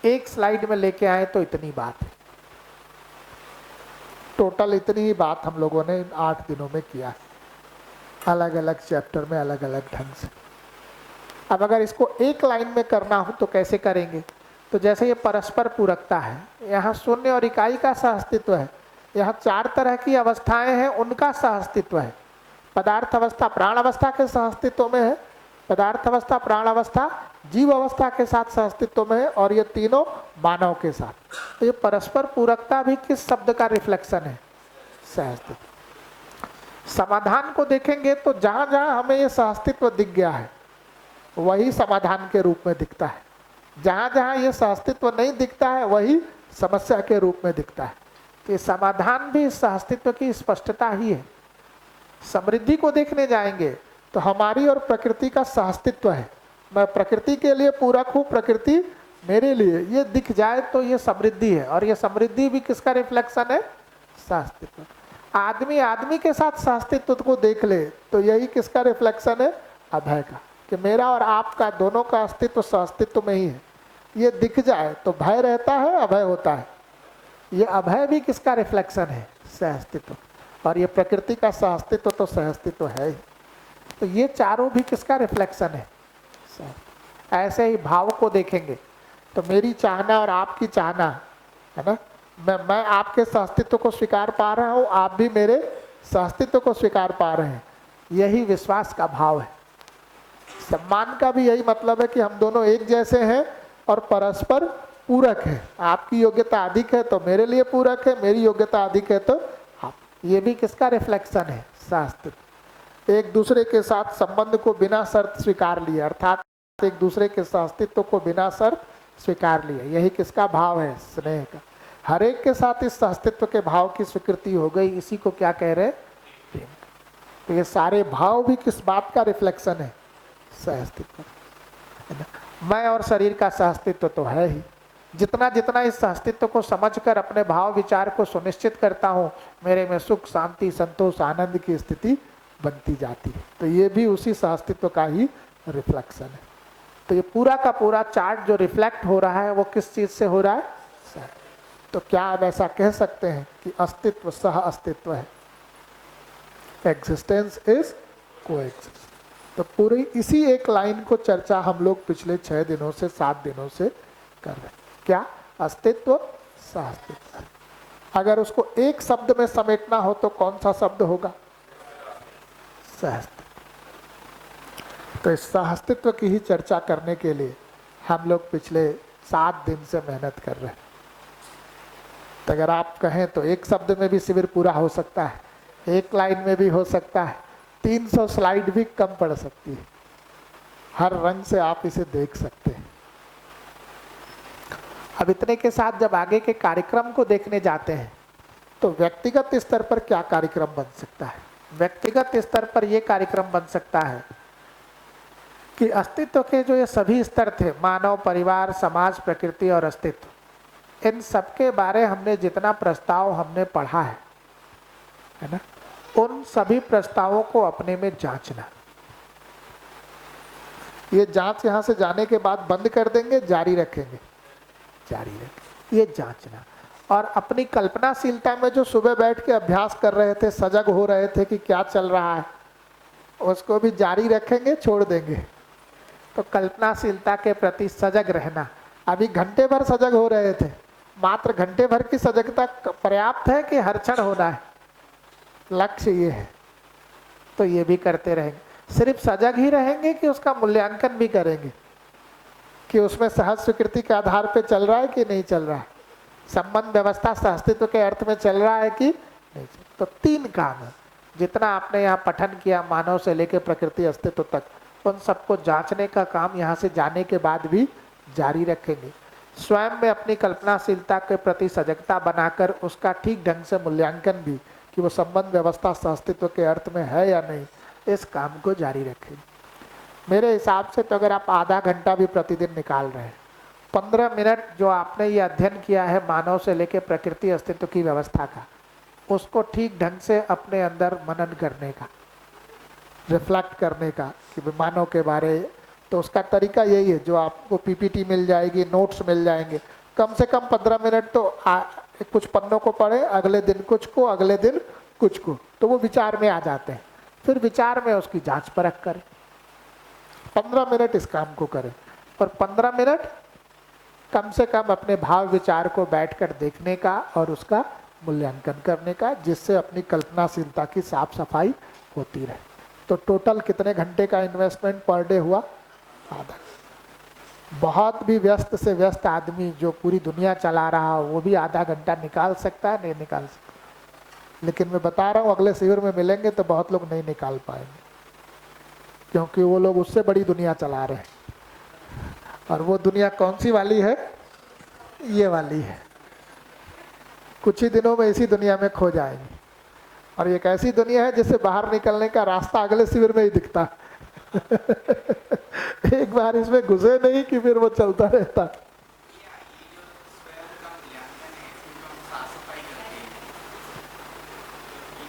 एक स्लाइड में लेके आए, तो इतनी बात है। टोटल इतनी ही बात हम लोगों ने 8 दिनों में किया, अलग अलग चैप्टर में अलग अलग ढंग से। अब अगर इसको एक लाइन में करना हो तो कैसे करेंगे? तो जैसे ये परस्पर पूरकता है, यहाँ शून्य और इकाई का सहअस्तित्व है, यहाँ 4 तरह की अवस्थाएं हैं, उनका सहअस्तित्व है। पदार्थ अवस्था प्राण अवस्था के सहअस्तित्व में है, पदार्थ अवस्था प्राण अवस्था जीव अवस्था के साथ सहअस्तित्व में है, और ये तीनों मानव के साथ। तो ये परस्पर पूरकता भी किस शब्द का रिफ्लेक्शन है? सहअस्तित्व। समाधान को देखेंगे तो जहां जहां हमें ये सहअस्तित्व दिख गया है वही समाधान के रूप में दिखता है, जहां जहां ये सहअस्तित्व नहीं दिखता है वही समस्या के रूप में दिखता है। तो समाधान भी इस सहअस्तित्व की स्पष्टता ही है। समृद्धि को देखने जाएंगे तो हमारी और प्रकृति का सहअस्तित्व है। मैं प्रकृति के लिए पूरक हूँ, प्रकृति मेरे लिए, ये दिख जाए तो ये समृद्धि है। और ये समृद्धि भी किसका रिफ्लेक्शन है? सहअस्तित्व। आदमी आदमी के साथ सहअस्तित्व को देख ले तो यही किसका रिफ्लेक्शन है? अभय का, कि मेरा और आपका दोनों का अस्तित्व सहअस्तित्व में ही है। ये दिख जाए तो भय रहता है, अभय होता है। ये अभय भी किसका रिफ्लेक्शन है? सहअस्तित्व। और ये प्रकृति का सहअस्तित्व तो सहअस्तित्व है ही। तो ये चारों भी किसका रिफ्लेक्शन है? ऐसे ही भाव को देखेंगे तो मेरी चाहना और आपकी चाहना है ना, मैं आपके सहअस्तित्व को स्वीकार पा रहा हूँ, आप भी मेरे सहअस्तित्व को स्वीकार पा रहे हैं। यही विश्वास का भाव है। सम्मान का भी यही मतलब है कि हम दोनों एक जैसे हैं और परस्पर पूरक है। आपकी योग्यता अधिक है तो मेरे लिए पूरक है, मेरी योग्यता अधिक है तो आप। ये भी किसका रिफ्लेक्शन है? सहअस्तित्व। एक दूसरे के साथ संबंध को बिना शर्त स्वीकार लिया, अर्थात एक दूसरे के सहअस्तित्व को बिना शर्त स्वीकार लिया। यही किसका भाव है? स्नेह का। हर एक के साथ इस सहअस्तित्व के भाव की स्वीकृति हो गई, इसी को क्या कह रहे? प्रेम। तो ये सारे भाव भी किस बात का रिफ्लेक्शन है? सहअस्तित्व। मैं और शरीर का सहअस्तित्व तो है ही। जितना जितना इस सहअस्तित्व को समझकर अपने भाव विचार को सुनिश्चित करता हूँ, मेरे में सुख, शांति, संतोष, आनंद की स्थिति बनती जाती है। तो ये भी उसी सहअस्तित्व का ही रिफ्लेक्शन है। तो ये पूरा का पूरा चार्ट जो रिफ्लेक्ट हो रहा है वो किस चीज से हो रहा है? तो क्या आप ऐसा कह सकते हैं कि अस्तित्व सह अस्तित्व है? Existence is coexistence. तो पूरी इसी एक लाइन को चर्चा हम लोग पिछले 6 दिनों से 7 दिनों से कर रहे हैं। क्या? अस्तित्व सह अस्तित्व। अगर उसको एक शब्द में समेटना हो तो कौन सा शब्द होगा? सहअस्तित्व। तो इस सहअस्तित्व की ही चर्चा करने के लिए हम लोग पिछले 7 दिन से मेहनत कर रहे हैं। तो अगर आप कहें तो एक शब्द में भी शिविर पूरा हो सकता है, एक लाइन में भी हो सकता है, 300 स्लाइड भी कम पड़ सकती है। हर रंग से आप इसे देख सकते हैं। अब इतने के साथ जब आगे के कार्यक्रम को देखने जाते हैं तो व्यक्तिगत स्तर पर क्या कार्यक्रम बन सकता है? व्यक्तिगत स्तर पर यह कार्यक्रम बन सकता है कि अस्तित्व के जो ये सभी स्तर थे, मानव, परिवार, समाज, प्रकृति और अस्तित्व, इन सबके बारे हमने जितना प्रस्ताव हमने पढ़ा है ना, उन सभी प्रस्तावों को अपने में जांचना। ये जांच यहां से जाने के बाद बंद कर देंगे, जारी रखेंगे, ये जांचना। और अपनी कल्पनाशीलता में जो सुबह बैठ के अभ्यास कर रहे थे, सजग हो रहे थे कि क्या चल रहा है, उसको भी जारी रखेंगे, छोड़ देंगे। तो कल्पनाशीलता के प्रति सजग रहना। अभी घंटे भर सजग हो रहे थे, मात्र घंटे भर की सजगता पर्याप्त है कि हर क्षण होना है? लक्ष्य ये है। तो ये भी करते रहेंगे। सिर्फ सजग ही रहेंगे कि उसका मूल्यांकन भी करेंगे? कि उसमें सहज स्वीकृति के आधार पे चल रहा है कि नहीं चल रहा है, संबंध व्यवस्था सहअस्तित्व के अर्थ में चल रहा है कि नहीं। तो 3 काम है, जितना आपने यहाँ पठन किया मानव से लेकर प्रकृति अस्तित्व तक, उन सबको जांचने का काम यहाँ से जाने के बाद भी जारी रखेंगे। स्वयं में अपनी कल्पनाशीलता के प्रति सजगता बनाकर उसका ठीक ढंग से मूल्यांकन भी कि वो संबंध व्यवस्था सहअस्तित्व के अर्थ में है या नहीं, इस काम को जारी रखेंगे। मेरे हिसाब से तो अगर आप आधा घंटा भी प्रतिदिन निकाल रहे हैं, 15 मिनट जो आपने ये अध्ययन किया है मानव से लेकर प्रकृति अस्तित्व की व्यवस्था का, उसको ठीक ढंग से अपने अंदर मनन करने का, रिफ्लेक्ट करने का कि मानव के बारे, तो उसका तरीका यही है। जो आपको पीपीटी मिल जाएगी, नोट्स मिल जाएंगे, कम से कम 15 मिनट तो कुछ पन्नों को पढ़े, अगले दिन कुछ को, अगले दिन कुछ को, तो वो विचार में आ जाते हैं। फिर विचार में उसकी जांच परख करें, 15 मिनट इस काम को करें, और 15 मिनट कम से कम अपने भाव विचार को बैठकर देखने का और उसका मूल्यांकन करने का, जिससे अपनी कल्पनाशीलता की साफ सफाई होती रहे। तो टोटल कितने घंटे का इन्वेस्टमेंट पर डे हुआ? आधा। बहुत भी व्यस्त से व्यस्त आदमी जो पूरी दुनिया चला रहा हो वो भी आधा घंटा निकाल सकता है, नहीं निकाल सकता। लेकिन मैं बता रहा हूँ अगले शिविर में मिलेंगे तो बहुत लोग नहीं निकाल पाएंगे, क्योंकि वो लोग उससे बड़ी दुनिया चला रहे हैं। और वो दुनिया कौन सी वाली है? ये वाली है। कुछ ही दिनों में इसी दुनिया में खो जाएंगे, और एक ऐसी दुनिया है जिससे बाहर निकलने का रास्ता अगले शिविर में ही दिखता है। एक बार इसमें घुसे नहीं कि फिर वो चलता रहता।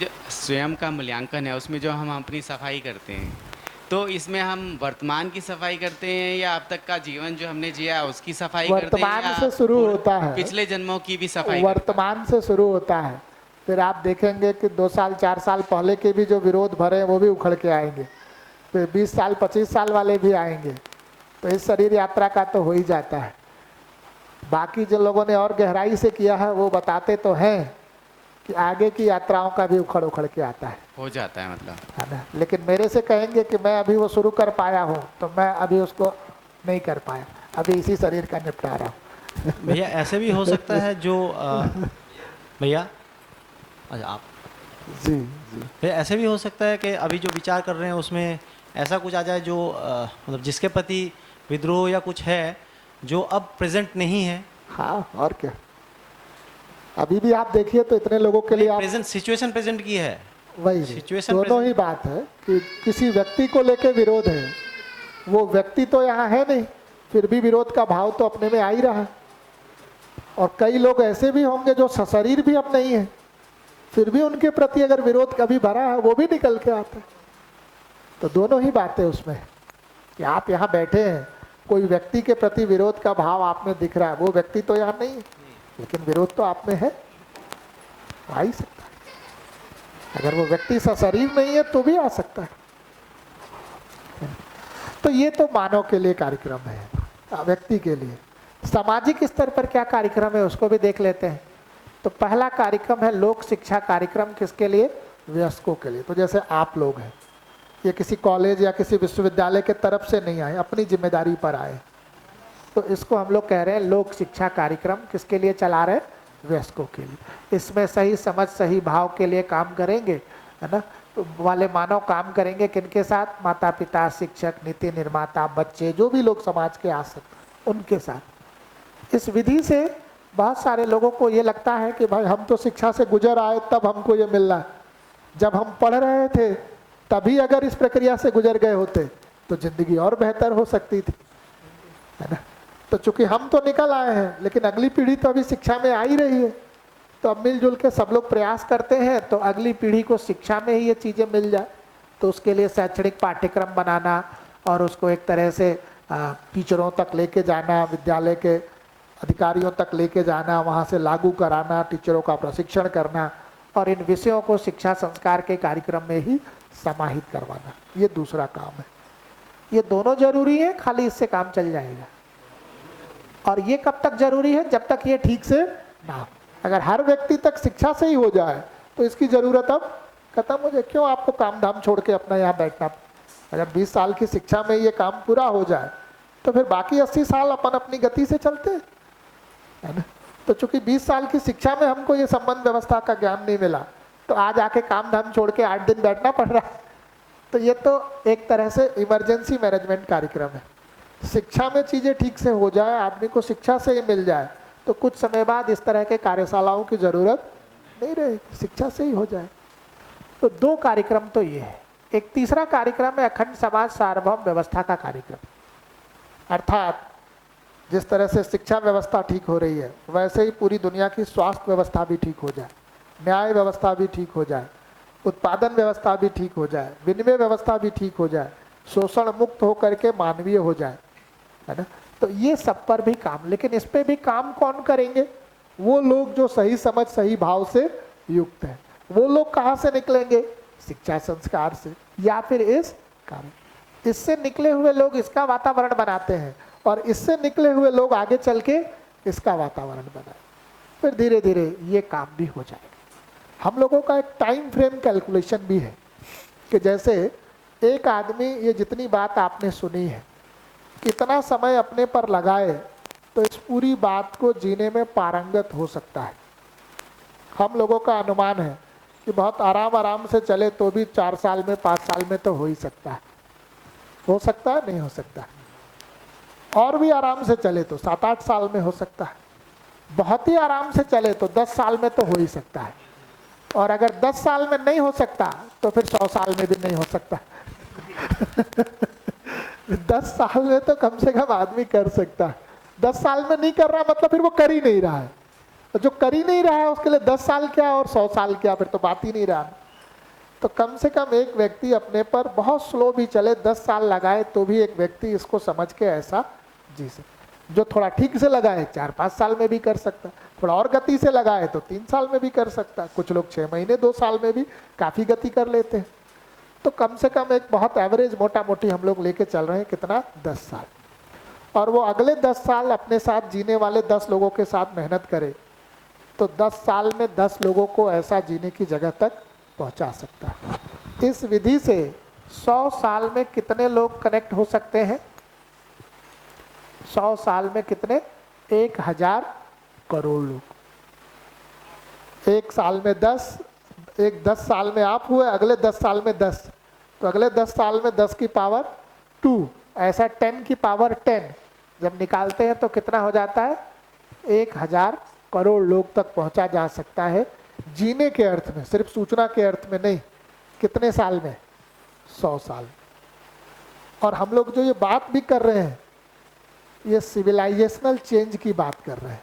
जो स्वयं का मूल्यांकन है उसमें जो हम अपनी सफाई करते हैं, तो इसमें हम वर्तमान की सफाई करते हैं या अब तक का जीवन जो हमने जिया उसकी सफाई करते हैं? वर्तमान से शुरू होता है, पिछले जन्मों की भी सफाई वर्तमान से शुरू होता है। फिर आप देखेंगे कि 2 साल 4 साल पहले के भी जो विरोध भरे हैं वो भी उखड़ के आएंगे, फिर 20 साल 25 साल वाले भी आएंगे। तो इस शरीर यात्रा का तो हो ही जाता है। बाकी जो लोगों ने और गहराई से किया है वो बताते तो हैं कि आगे की यात्राओं का भी उखड़ उखड़ के आता है, हो जाता है, मतलब है ना। लेकिन मेरे से कहेंगे कि मैं अभी वो शुरू कर पाया हूँ, तो मैं अभी उसको नहीं कर पाया, अभी इसी शरीर का निपटा रहा हूँ। भैया ऐसे भी हो सकता है जो भैया अच्छा आप जी जी, भैया ऐसे भी हो सकता है कि अभी जो विचार कर रहे हैं उसमें ऐसा कुछ आ जाए जो मतलब जिसके प्रति विद्रोह या कुछ है जो अब प्रेजेंट नहीं है। हाँ, और क्या। अभी भी आप देखिए तो इतने लोगों के लिए आप प्रेजेंट सिचुएशन प्रेजेंट की है, वही सिचुएशन दोनों ही बात है कि किसी व्यक्ति को लेके विरोध है, वो व्यक्ति तो यहाँ है नहीं, फिर भी विरोध का भाव तो अपने में आ ही रहा है। और कई लोग ऐसे भी होंगे जो शरीर भी अब नहीं है, फिर भी उनके प्रति अगर विरोध कभी भरा है वो भी निकल के आता है। तो दोनों ही बातें उसमें कि आप यहाँ बैठे हैं, कोई व्यक्ति के प्रति विरोध का भाव आप में दिख रहा है, वो व्यक्ति तो यहाँ नहीं है, लेकिन विरोध तो आप में है, आ ही सकता है। अगर वो व्यक्ति सशरीर नहीं है तो भी आ सकता है। तो ये तो मानव के लिए कार्यक्रम है, व्यक्ति के लिए। सामाजिक स्तर पर क्या कार्यक्रम है उसको भी देख लेते हैं। तो पहला कार्यक्रम है लोक शिक्षा कार्यक्रम, किसके लिए? वयस्कों के लिए। तो जैसे आप लोग हैं, ये किसी कॉलेज या किसी विश्वविद्यालय के तरफ से नहीं आए, अपनी जिम्मेदारी पर आए, तो इसको हम लोग कह रहे हैं लोक शिक्षा कार्यक्रम। किसके लिए चला रहे हैं? वयस्कों के लिए। इसमें सही समझ सही भाव के लिए काम करेंगे, है ना। तो वाले मानव काम करेंगे किनके साथ? माता पिता, शिक्षक, नीति निर्माता, बच्चे, जो भी लोग समाज के आ सकते उनके साथ। इस विधि से बहुत सारे लोगों को ये लगता है कि भाई हम तो शिक्षा से गुजर आए तब हमको ये मिल रहा है, जब हम पढ़ रहे थे तभी अगर इस प्रक्रिया से गुजर गए होते तो जिंदगी और बेहतर हो सकती थी, है ना। तो चूंकि हम तो निकल आए हैं, लेकिन अगली पीढ़ी तो अभी शिक्षा में आ ही रही है, तो अब मिलजुल के सब लोग प्रयास करते हैं तो अगली पीढ़ी को शिक्षा में ही ये चीज़ें मिल जाए। तो उसके लिए शैक्षणिक पाठ्यक्रम बनाना और उसको एक तरह से टीचरों तक लेके जाना, विद्यालय के अधिकारियों तक लेके जाना, वहाँ से लागू कराना, टीचरों का प्रशिक्षण करना और इन विषयों को शिक्षा संस्कार के कार्यक्रम में ही समाहित करवाना, ये दूसरा काम है। ये दोनों जरूरी है, खाली इससे काम चल जाएगा। और ये कब तक जरूरी है? जब तक ये ठीक से ना हो। अगर हर व्यक्ति तक शिक्षा से ही हो जाए तो इसकी जरूरत अब खत्म हो जाए। क्यों आपको काम धाम छोड़ के अपना यहाँ बैठना? अगर 20 साल की शिक्षा में ये काम पूरा हो जाए तो फिर बाकी 80 साल अपन अपनी गति से चलते हैं, है ना। तो चूंकि 20 साल की शिक्षा में हमको ये संबंध व्यवस्था का ज्ञान नहीं मिला, तो आज आके काम धाम छोड़ के 8 दिन बैठना पड़ रहा है। तो ये तो एक तरह से इमरजेंसी मैनेजमेंट कार्यक्रम है। शिक्षा में चीज़ें ठीक से हो जाए, आदमी को शिक्षा से ही मिल जाए, तो कुछ समय बाद इस तरह के कार्यशालाओं की ज़रूरत नहीं रहेगी, शिक्षा से ही हो जाए। तो 2 कार्यक्रम तो ये है। एक तीसरा कार्यक्रम है अखंड समाज सार्वभौम व्यवस्था का कार्यक्रम, अर्थात जिस तरह से शिक्षा व्यवस्था ठीक हो रही है वैसे ही पूरी दुनिया की स्वास्थ्य व्यवस्था भी ठीक हो जाए, न्याय व्यवस्था भी ठीक हो जाए, उत्पादन व्यवस्था भी ठीक हो जाए, विनिमय व्यवस्था भी ठीक हो जाए, शोषण मुक्त होकर के मानवीय हो जाए, है ना। तो ये सब पर भी काम, लेकिन इस पे भी काम कौन करेंगे? वो लोग जो सही समझ सही भाव से युक्त हैं। वो लोग कहाँ से निकलेंगे? शिक्षा संस्कार से, या फिर इस कार्य। इससे निकले हुए लोग इसका वातावरण बनाते हैं और इससे निकले हुए लोग आगे चल के इसका वातावरण बनाए, फिर धीरे धीरे ये काम भी हो जाएगा। हम लोगों का एक टाइम फ्रेम कैलकुलेशन भी है कि जैसे एक आदमी, ये जितनी बात आपने सुनी है, कितना समय अपने पर लगाए तो इस पूरी बात को जीने में पारंगत हो सकता है। हम लोगों का अनुमान है कि बहुत आराम आराम से चले तो भी 4 साल में 5 साल में तो हो ही सकता है। हो सकता है, नहीं हो सकता, और भी आराम से चले तो 7-8 साल में हो सकता है, बहुत ही आराम से चले तो 10 साल में तो हो ही सकता है, और अगर 10 साल में नहीं हो सकता तो फिर 100 साल में भी नहीं हो सकता। 10 साल में तो कम से कम आदमी कर सकता है। 10 साल में नहीं कर रहा मतलब फिर वो कर ही नहीं रहा है, तो जो कर ही नहीं रहा है उसके लिए 10 साल क्या और 100 साल क्या, फिर तो बात ही नहीं रहा। तो कम से कम एक व्यक्ति अपने पर बहुत स्लो भी चले, 10 साल लगाए तो भी एक व्यक्ति इसको समझ के ऐसा जी सकता। जो थोड़ा ठीक से लगाए 4-5 साल में भी कर सकता, थोड़ा और गति से लगाए तो 3 साल में भी कर सकता, कुछ लोग 6 महीने 2 साल में भी काफ़ी गति कर लेते हैं। तो कम से कम एक बहुत एवरेज मोटा मोटी हम लोग लेके चल रहे हैं, कितना? 10 साल। और वो अगले 10 साल अपने साथ जीने वाले 10 लोगों के साथ मेहनत करे तो 10 साल में 10 लोगों को ऐसा जीने की जगह तक पहुंचा सकता है। इस विधि से 100 साल में कितने लोग कनेक्ट हो सकते हैं? 100 साल में कितने? 1000 करोड़ लोग। एक साल में 10, एक 10 साल में आप हुए, अगले 10 साल में 10, तो अगले 10 साल में 10 की पावर 2, ऐसा 10 की पावर 10 जब निकालते हैं तो कितना हो जाता है? 1000 करोड़ लोग तक पहुंचा जा सकता है जीने के अर्थ में, सिर्फ सूचना के अर्थ में नहीं। कितने साल में? 100 साल। और हम लोग जो ये बात भी कर रहे हैं ये सिविलाइजेशनल चेंज की बात कर रहे हैं,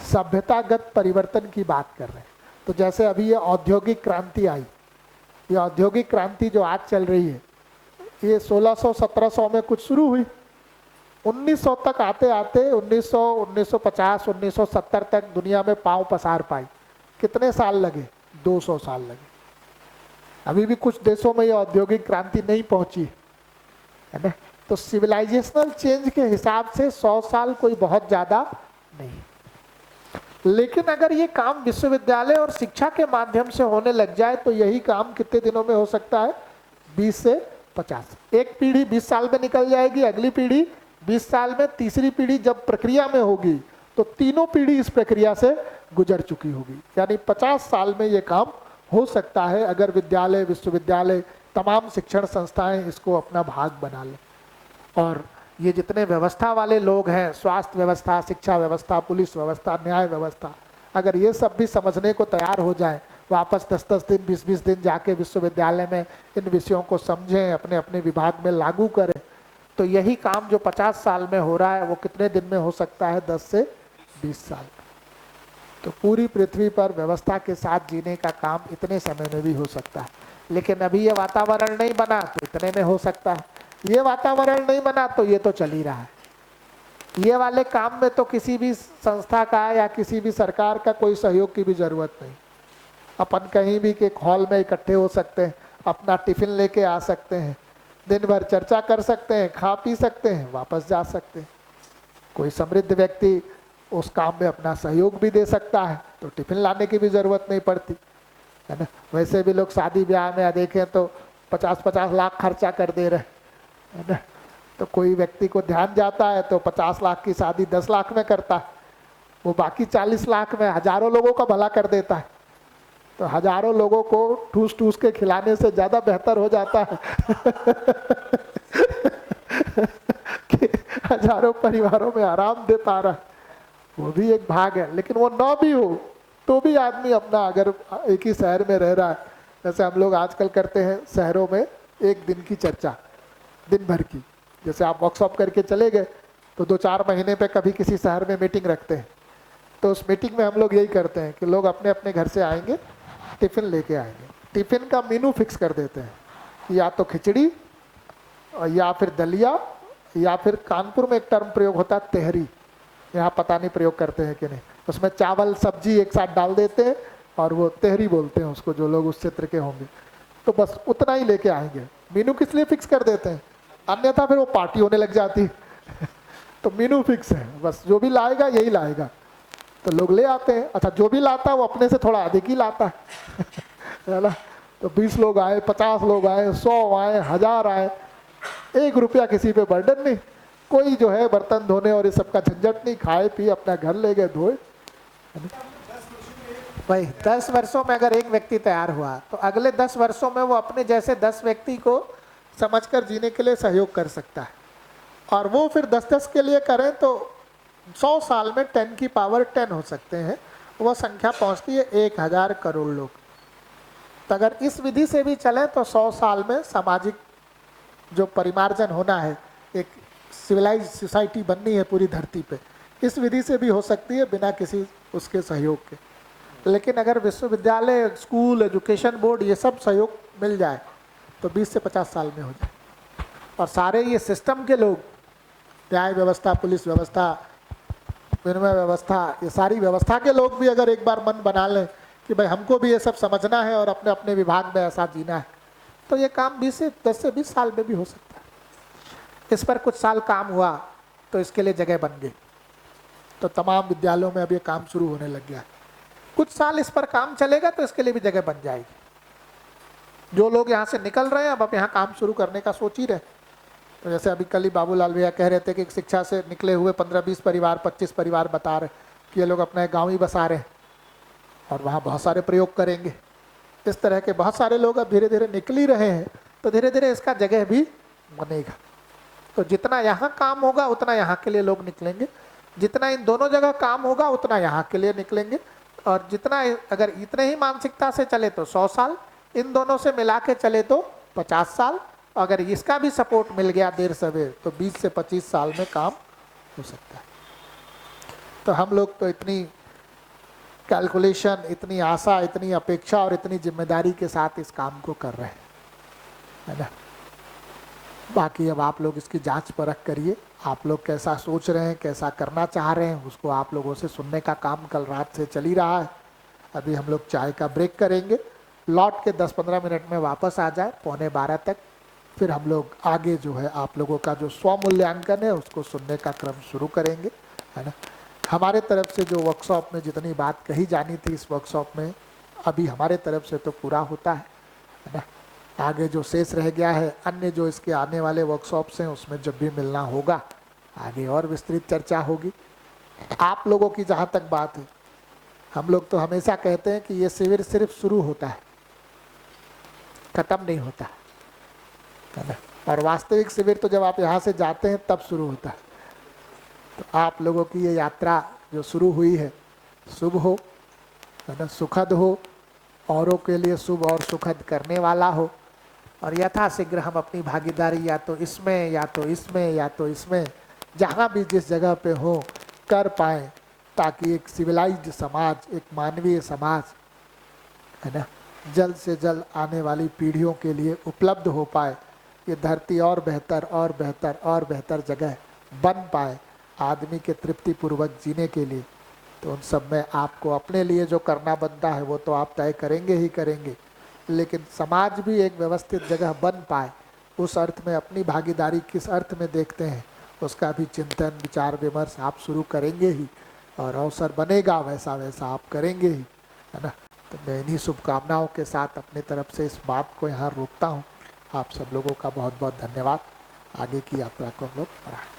सभ्यतागत परिवर्तन की बात कर रहे हैं। तो जैसे अभी ये औद्योगिक क्रांति आई, ये औद्योगिक क्रांति जो आज चल रही है ये 1600-1700 में कुछ शुरू हुई, 1900 तक आते आते 1900, 1950, 1970 तक दुनिया में पांव पसार पाई। कितने साल लगे? 200 साल लगे। अभी भी कुछ देशों में ये औद्योगिक क्रांति नहीं पहुंची, है ना। तो सिविलाइजेशनल चेंज के हिसाब से 100 साल कोई बहुत ज़्यादा नहीं। लेकिन अगर ये काम विश्वविद्यालय और शिक्षा के माध्यम से होने लग जाए तो यही काम कितने दिनों में हो सकता है? 20 से 50। एक पीढ़ी 20 साल में निकल जाएगी, अगली पीढ़ी 20 साल में, तीसरी पीढ़ी जब प्रक्रिया में होगी तो तीनों पीढ़ी इस प्रक्रिया से गुजर चुकी होगी। यानी 50 साल में ये काम हो सकता है अगर विद्यालय, विश्वविद्यालय, तमाम शिक्षण संस्थाएं इसको अपना भाग बना लें। और ये जितने व्यवस्था वाले लोग हैं, स्वास्थ्य व्यवस्था, शिक्षा व्यवस्था, पुलिस व्यवस्था, न्याय व्यवस्था, अगर ये सब भी समझने को तैयार हो जाए, वापस 10-10 दिन, 20-20 दिन जाके विश्वविद्यालय में इन विषयों को समझें, अपने अपने विभाग में लागू करें, तो यही काम जो 50 साल में हो रहा है वो कितने दिन में हो सकता है? 10 से 20 साल। तो पूरी पृथ्वी पर व्यवस्था के साथ जीने का काम इतने समय में भी हो सकता है। लेकिन अभी ये वातावरण नहीं बना तो इतने में हो सकता है, ये वातावरण नहीं बना तो ये तो चल ही रहा है। ये वाले काम में तो किसी भी संस्था का या किसी भी सरकार का कोई सहयोग की भी जरूरत नहीं। अपन कहीं भी के हॉल में इकट्ठे हो सकते हैं, अपना टिफिन लेके आ सकते हैं, दिन भर चर्चा कर सकते हैं, खा पी सकते हैं, वापस जा सकते हैं। कोई समृद्ध व्यक्ति उस काम में अपना सहयोग भी दे सकता है तो टिफिन लाने की भी जरूरत नहीं पड़ती, है ना। वैसे भी लोग शादी ब्याह में देखें तो 50-50 लाख खर्चा कर दे रहे, है ना। तो कोई व्यक्ति को ध्यान जाता है तो 50 लाख की शादी 10 लाख में करता है, वो बाकी 40 लाख में हजारों लोगों का भला कर देता है। तो हजारों लोगों को ठूस ठूस के खिलाने से ज़्यादा बेहतर हो जाता है कि हजारों परिवारों में आराम दे पा रहा है, वो भी एक भाग है। लेकिन वो ना भी हो तो भी आदमी अपना, अगर एक ही शहर में रह रहा है, जैसे हम लोग आजकल करते हैं शहरों में एक दिन की चर्चा, दिन भर की, जैसे आप वर्कशॉप करके चले गए तो 2-4 महीने पे कभी किसी शहर में मीटिंग रखते हैं, तो उस मीटिंग में हम लोग यही करते हैं कि लोग अपने अपने घर से आएंगे, टिफ़िन लेके आएंगे, टिफ़िन का मेनू फिक्स कर देते हैं कि या तो खिचड़ी या फिर दलिया, या फिर कानपुर में एक टर्म प्रयोग होता है तेहरी, यहाँ पता नहीं प्रयोग करते हैं कि नहीं, उसमें चावल सब्जी एक साथ डाल देते हैं और वो तेहरी बोलते हैं उसको, जो लोग उस क्षेत्र के होंगे। तो बस उतना ही लेके आएंगे, मीनू किस लिए फिक्स कर देते हैं, अन्यथा फिर वो पार्टी होने लग जाती तो मीनू फिक्स है, बस जो भी लाएगा यही लाएगा, तो लोग ले आते हैं। अच्छा, जो भी लाता है वो अपने से थोड़ा अधिक ही लाता है ना। तो 20 लोग आए, 50 लोग आए, 100 आए, 1000 आए, 1 रुपया किसी पे बर्डन नहीं, कोई जो है बर्तन धोने और इस सब का झंझट नहीं, खाए पिए अपना घर ले गए धोए। भाई 10 वर्षों में अगर एक व्यक्ति तैयार हुआ तो अगले 10 वर्षों में वो अपने जैसे 10 व्यक्ति को समझकर जीने के लिए सहयोग कर सकता है, और वो फिर 10-10 के लिए करें तो 100 साल में 10 की पावर 10 हो सकते हैं, वो संख्या पहुंचती है 1000 करोड़ लोग। तो अगर इस विधि से भी चलें तो 100 साल में सामाजिक जो परिमार्जन होना है, एक सिविलाइज सोसाइटी बननी है पूरी धरती पे, इस विधि से भी हो सकती है बिना किसी उसके सहयोग के। लेकिन अगर विश्वविद्यालय, स्कूल, एजुकेशन बोर्ड ये सब सहयोग मिल जाए तो 20 से 50 साल में हो जाए, और सारे ये सिस्टम के लोग, न्याय व्यवस्था, पुलिस व्यवस्था, विनिमय व्यवस्था, ये सारी व्यवस्था के लोग भी अगर एक बार मन बना लें कि भाई हमको भी ये सब समझना है और अपने अपने विभाग में ऐसा जीना है, तो ये काम 10 से 20 साल में भी हो सकता है। इस पर कुछ साल काम हुआ तो इसके लिए जगह बन गई, तो तमाम विद्यालयों में अब ये काम शुरू होने लग गया। कुछ साल इस पर काम चलेगा तो इसके लिए भी जगह बन जाएगी। जो लोग यहाँ से निकल रहे हैं अब यहाँ काम शुरू करने का सोच ही रहे। तो जैसे अभी कल ही बाबूलाल भैया कह रहे थे कि शिक्षा से निकले हुए 15-20 परिवार, 25 परिवार बता रहे कि ये लोग अपना गांव ही बसा रहे हैं और वहाँ बहुत सारे प्रयोग करेंगे। इस तरह के बहुत सारे लोग अब धीरे धीरे निकल ही रहे हैं, तो धीरे धीरे इसका जगह भी बनेगा। तो जितना यहाँ काम होगा उतना यहाँ के लिए लोग निकलेंगे, जितना इन दोनों जगह काम होगा उतना यहाँ के लिए निकलेंगे, और जितना अगर इतने ही मानसिकता से चले तो 100 साल, इन दोनों से मिला के चले तो 50 साल, अगर इसका भी सपोर्ट मिल गया देर सवेर तो 20 से 25 साल में काम हो सकता है। तो हम लोग तो इतनी कैलकुलेशन, इतनी आशा, इतनी अपेक्षा और इतनी जिम्मेदारी के साथ इस काम को कर रहे हैं, है ना। बाकी अब आप लोग इसकी जांच परख करिए, आप लोग कैसा सोच रहे हैं, कैसा करना चाह रहे हैं, उसको आप लोगों से सुनने का काम कल रात से चल ही रहा है। अभी हम लोग चाय का ब्रेक करेंगे, लौट के 10-15 मिनट में वापस आ जाए 11:15 तक, फिर हम लोग आगे जो है आप लोगों का जो स्वमूल्यांकन है उसको सुनने का क्रम शुरू करेंगे, है ना। हमारे तरफ से जो वर्कशॉप में जितनी बात कही जानी थी इस वर्कशॉप में अभी हमारे तरफ से तो पूरा होता है ना। आगे जो शेष रह गया है, अन्य जो इसके आने वाले वर्कशॉप्स हैं उसमें जब भी मिलना होगा आगे और विस्तृत चर्चा होगी। आप लोगों की जहाँ तक बात है, हम लोग तो हमेशा कहते हैं कि ये शिविर सिर्फ शुरू होता है, खत्म नहीं होता, है ना। और वास्तविक शिविर तो जब आप यहाँ से जाते हैं तब शुरू होता है। तो आप लोगों की ये यात्रा जो शुरू हुई है शुभ हो, है ना, सुखद हो, औरों के लिए शुभ और सुखद करने वाला हो, और यथाशीघ्र हम अपनी भागीदारी या तो इसमें या तो इसमें या तो इसमें जहाँ भी जिस जगह पे हो कर पाएँ, ताकि एक सिविलाइज्ड समाज, एक मानवीय समाज, है ना, जल्द से जल्द आने वाली पीढ़ियों के लिए उपलब्ध हो पाए, ये धरती और बेहतर और बेहतर और बेहतर जगह बन पाए आदमी के तृप्तिपूर्वक जीने के लिए। तो उन सब में आपको अपने लिए जो करना बनता है वो तो आप तय करेंगे ही करेंगे, लेकिन समाज भी एक व्यवस्थित जगह बन पाए उस अर्थ में अपनी भागीदारी किस अर्थ में देखते हैं उसका भी चिंतन, विचार विमर्श आप शुरू करेंगे ही, और अवसर बनेगा वैसा वैसा आप करेंगे ही, है ना। तो मैं इन्हीं शुभकामनाओं के साथ अपनी तरफ से इस बात को यहाँ रोकता हूँ। आप सब लोगों का बहुत बहुत धन्यवाद। आगे की यात्रा को हम लोग बढ़ाएं।